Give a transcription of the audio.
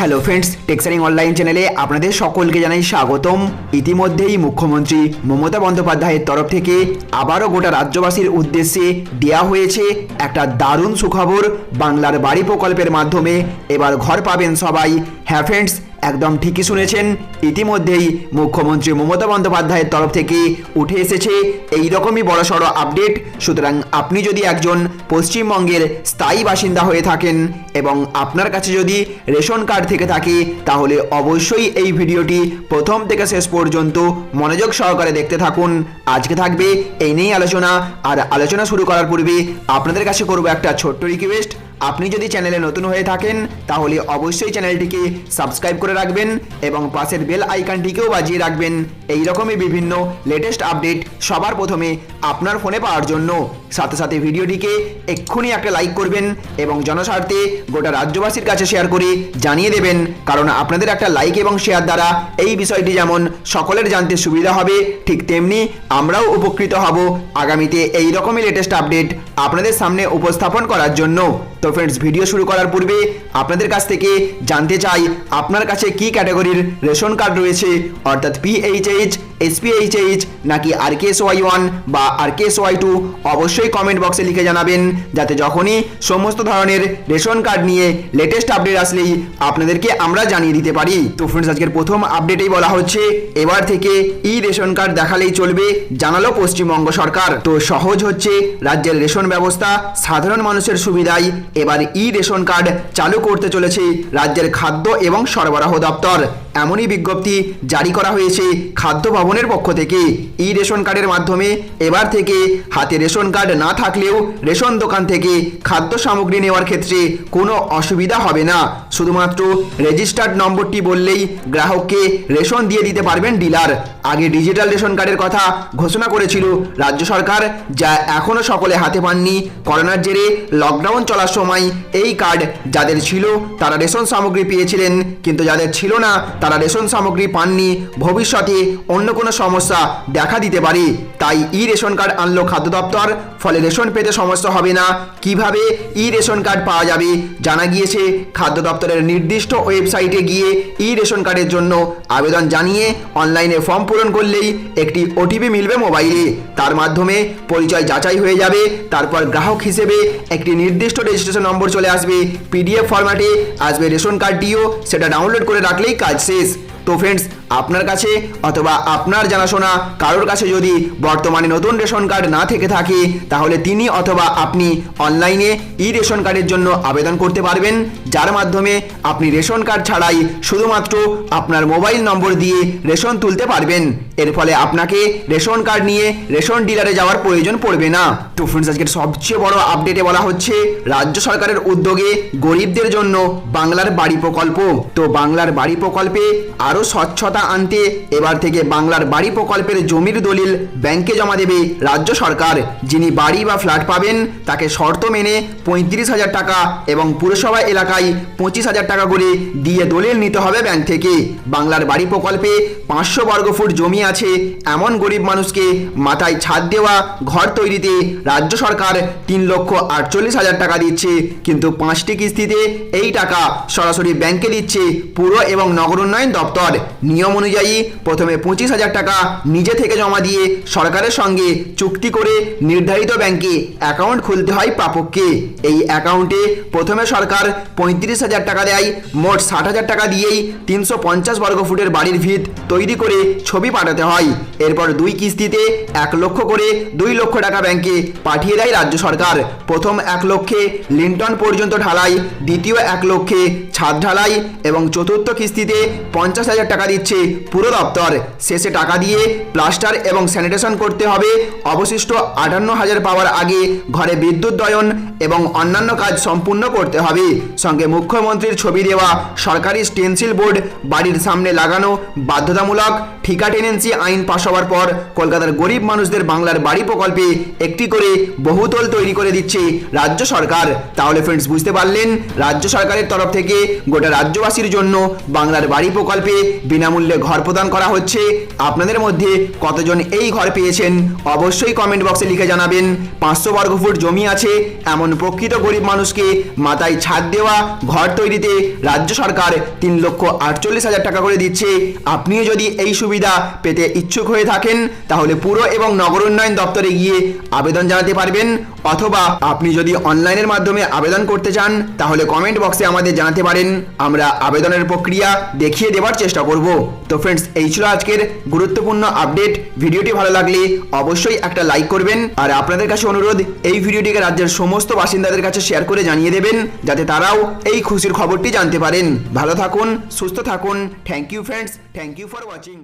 Hello friends, টেক্সারিং online চ্যানেলে আপনাদের সকলকে জানাই স্বাগতম। ইতিমধ্যেই মুখ্যমন্ত্রী মমতা বন্দ্যোপাধ্যায়ের তরফ থেকে আবারও গোটা রাজ্যবাসীর উদ্দেশ্যে দেওয়া হয়েছে একটা দারুণ সুখবর। বাংলার বাড়ি প্রকল্পের মাধ্যমে এবার ঘর পাবেন সবাই। হ্যাঁ ফ্রেন্ডস, একদম ঠিকই শুনেছেন, ইতিমধ্যেই মুখ্যমন্ত্রী মমতা বন্দ্যোপাধ্যায়ের তরফ থেকে উঠে এসেছে এই রকমই বড়সড় আপডেট। সুতরাং আপনি যদি একজন পশ্চিমবঙ্গের স্থায়ী বাসিন্দা হয়ে থাকেন এবং আপনার কাছে যদি রেশন কার্ড থেকে থাকে, তাহলে অবশ্যই এই ভিডিওটি প্রথম থেকে শেষ পর্যন্ত মনোযোগ সহকারে দেখতে থাকুন। আজকে থাকবে এই নিয়েই আলোচনা। আর আলোচনা শুরু করার পূর্বে আপনাদের কাছে করব একটা ছোট্ট রিকোয়েস্ট। আপনি যদি চ্যানেলে নতুন হয়ে থাকেন তাহলে অবশ্যই চ্যানেলটিকে সাবস্ক্রাইব করে রাখবেন এবং পাশের বেল আইকনটিকেও বাজিয়ে রাখবেন এই রকমই বিভিন্ন লেটেস্ট আপডেট সবার প্রথমে আপনার ফোনে পাওয়ার জন্য। সাথে সাথে ভিডিওটিকে এক্ষুনি একটা লাইক করবেন এবং জনস্বার্থে গোটা রাজ্যবাসীর কাছে শেয়ার করে জানিয়ে দেবেন, কারণ আপনাদের একটা লাইক এবং শেয়ার দ্বারা এই বিষয়টি যেমন সকলের জানতে সুবিধা হবে, ঠিক তেমনি আমরাও উপকৃত হব আগামীতে এই রকমই লেটেস্ট আপডেট আপনাদের সামনে উপস্থাপন করার জন্য। তো ফ্রেন্ডস, ভিডিও শুরু করার পূর্বে আপনাদের কাছ থেকে জানতে চাই আপনার কাছে কি ক্যাটাগরির রেশন কার্ড রয়েছে, অর্থাৎ PHH, SPHH নাকি RKSY1 বা RKSY2। অবশ্যই কমেন্ট বক্সে লিখে জানাবেন, যাতে যখনই সমস্ত ধরনের রেশন কার্ড নিয়ে লেটেস্ট আপডেট আসলেই আপনাদেরকে আমরা জানিয়ে দিতে পারি। তো ফ্রেন্ডস, আজকের প্রথম আপডেটেই বলা হচ্ছে এবার থেকে ই রেশন কার্ড দেখালেই চলবে, জানালো পশ্চিমবঙ্গ সরকার। তো সহজ হচ্ছে রাজ্যের রেশন ব্যবস্থা, সাধারণ মানুষের সুবিধায় এবার ই রেশন কার্ড চালু করতে চলেছে রাজ্যের খাদ্য এবং সরবরাহ দপ্তর। এমনই বিজ্ঞপ্তি জারি করা হয়েছে খাদ্য ভবনের পক্ষ থেকে। ই রেশন কার্ডের মাধ্যমে এবার থেকে হাতে রেশন কার্ড না থাকলেও রেশন দোকান থেকে খাদ্য সামগ্রী নেওয়ার ক্ষেত্রে কোনো অসুবিধা হবে না। শুধুমাত্র রেজিস্টার্ড নম্বরটি বললেই গ্রাহককে রেশন দিয়ে দিতে পারবেন ডিলার। আগে ডিজিটাল রেশন কার্ডের কথা ঘোষণা করেছিল রাজ্য সরকার, যা এখনও সকলে হাতে পাননি। করোনার জেরে লকডাউন চলার সময় এই কার্ড যাদের ছিল তারা রেশন সামগ্রী পেয়েছিলেন, কিন্তু যাদের ছিল না তারা রেশন সামগ্রী পাননি। ভবিষ্যতে অন্য কোনো সমস্যা দেখা দিতে পারে, তাই ই রেশন কার্ড আনলো খাদ্য দপ্তর। ফলে রেশন পেতে সমস্যা হবে না। কিভাবে ই রেশন কার্ড পাওয়া যাবে জানা গিয়েছে। খাদ্য দপ্তরের নির্দিষ্ট ওয়েবসাইটে গিয়ে ই রেশন কার্ডের জন্য আবেদন জানিয়ে অনলাইনে ফর্ম পূরণ করলেই একটি OTP মিলবে মোবাইলে। তার মাধ্যমে পরিচয় যাচাই হয়ে যাবে। তারপর গ্রাহক হিসেবে একটি নির্দিষ্ট রেজিস্ট্রেশন নম্বর চলে আসবে, PDF ফরম্যাটে আসবে রেশন কার্ডটিও। সেটা ডাউনলোড করে রাখলেই কাজ শেষ। তো ফ্রেন্ডস, আপনার কাছে অথবা আপনার জানাশোনা কারোর কাছে যদি বর্তমানে নতুন রেশন কার্ড না থেকে থাকে, তাহলে তিনি অথবা আপনি অনলাইনে ই রেশন কার্ডের জন্য আবেদন করতে পারবেন, যার মাধ্যমে আপনি রেশন কার্ড ছাড়াই শুধুমাত্র আপনার মোবাইল নম্বর দিয়ে রেশন তুলতে পারবেন। এর ফলে আপনাকে রেশন কার্ড নিয়ে রেশন ডিলারে যাওয়ার প্রয়োজন পড়বে না। তো ফ্রেন্ডস, আজকের সবচেয়ে বড় আপডেটে বলা হচ্ছে রাজ্য সরকারের উদ্যোগে গরিবদের জন্য বাংলার বাড়ি প্রকল্প। তো বাংলার বাড়ি প্রকল্পে আরও স্বচ্ছতা আনতে এবার থেকে বাংলার বাড়ি প্রকল্পের জমির দলিল ব্যাংকে জমা দেবে রাজ্য সরকার। যিনি বাড়ি বা ফ্ল্যাট পাবেন তাকে শর্ত মেনে 35,000 টাকা এবং পুরসভা এলাকায় 25,000 টাকা করে দিয়ে দলিল নিতে হবে ব্যাংক থেকে। বাংলার বাড়ি প্রকল্পে 500 বর্গফুট জমি আছে এমন গরিব মানুষকে মাথায় ছাদ দেওয়া ঘর তৈরিতে রাজ্য সরকার 3,48,000 টাকা দিচ্ছে, কিন্তু 5টি কিস্তিতে এই টাকা সরাসরি ব্যাংকে দিচ্ছে পুর এবং নগর উন্নয়ন দপ্তর। নিয়ম অনুযায়ী প্রথমে 25,000 টাকা নিজে থেকে জমা দিয়ে সরকারের সঙ্গে চুক্তি করে নির্ধারিত ব্যাংকে অ্যাকাউন্ট খুলতে হয় প্রাপককে। এই অ্যাকাউন্টে প্রথমে সরকার 35,000 টাকা দেয়। মোট 60,000 টাকা দিয়েই 350 বর্গফুটের বাড়ির ভিত তৈরি করে ছবি পাঠাতে হয়। এরপর 2 কিস্তিতে 1 লক্ষ করে 2 লক্ষ টাকা ব্যাংকে পাঠিয়ে দেয় রাজ্য সরকার। প্রথম 1 লক্ষে লিন্টন পর্যন্ত ঢালাই, দ্বিতীয় 1 লক্ষে ছাদ ঢালাই এবং চতুর্থ কিস্তিতে 50,000 টাকা দিচ্ছে পুরো দপ্তর। শেষে টাকা দিয়ে প্লাস্টার এবং স্যানিটেশন করতে হবে। অবশিষ্ট 58,000 পাওয়ার আগে ঘরে বিদ্যুৎ দয়ন এবং অন্যান্য কাজ সম্পূর্ণ করতে হবে। সঙ্গে মুখ্যমন্ত্রীর ছবি দেওয়া সরকারি স্টেনসিল বোর্ড বাড়ির সামনে লাগানো বাধ্যতামূলক। ঠিকা টেনেন্সি আইন পাশ হওয়ার পর কলকাতার গরিব মানুষদের বাংলার বাড়ি প্রকল্পে একটি করে বহুতল তৈরি করে দিচ্ছে রাজ্য সরকার। তাহলে ফ্রেন্ডস, বুঝতে পারলেন রাজ্য সরকারের তরফ থেকে গোটা রাজ্যবাসীর জন্য বাংলার বাড়ি প্রকল্পে বিনামূল্যে ঘর প্রদান করা হচ্ছে। আপনাদের মধ্যে কতজন এই ঘর পেয়েছেন অবশ্যই কমেন্ট বক্সে লিখে জানাবেন। 500 বর্গফুট জমি আছে এমন প্রকৃত গরিব মানুষকে মাথায় ছাদ দেওয়া ঘর তৈরিতে রাজ্য সরকার 3,48,000 টাকা করে দিচ্ছে। আপনিও যদি এই সুবিধা পেতে ইচ্ছুক হয়ে থাকেন তাহলে পুর এবং নগর উন্নয়ন দপ্তরে গিয়ে আবেদন জানাতে পারবেন, অথবা আপনি যদি অনলাইনের মাধ্যমে আবেদন করতে চান তাহলে কমেন্ট বক্সে আমাদের জানাতে পারেন। আমরা আবেদনের প্রক্রিয়া দেখিয়ে দেওয়ার চেষ্টা করব। তো ফ্রেন্ডস, এই ছিল আজকের গুরুত্বপূর্ণ আপডেট। ভিডিওটি ভালো লাগলে অবশ্যই একটা লাইক করবেন, আর আপনাদের কাছে অনুরোধ এই ভিডিওটিকে রাজ্যের সমস্ত বাসিন্দাদের কাছে শেয়ার করে জানিয়ে দেবেন যাতে তারাও এই খুশির খবরটি জানতে পারেন। ভালো থাকুন, সুস্থ থাকুন। Thank you friends, thank you for watching.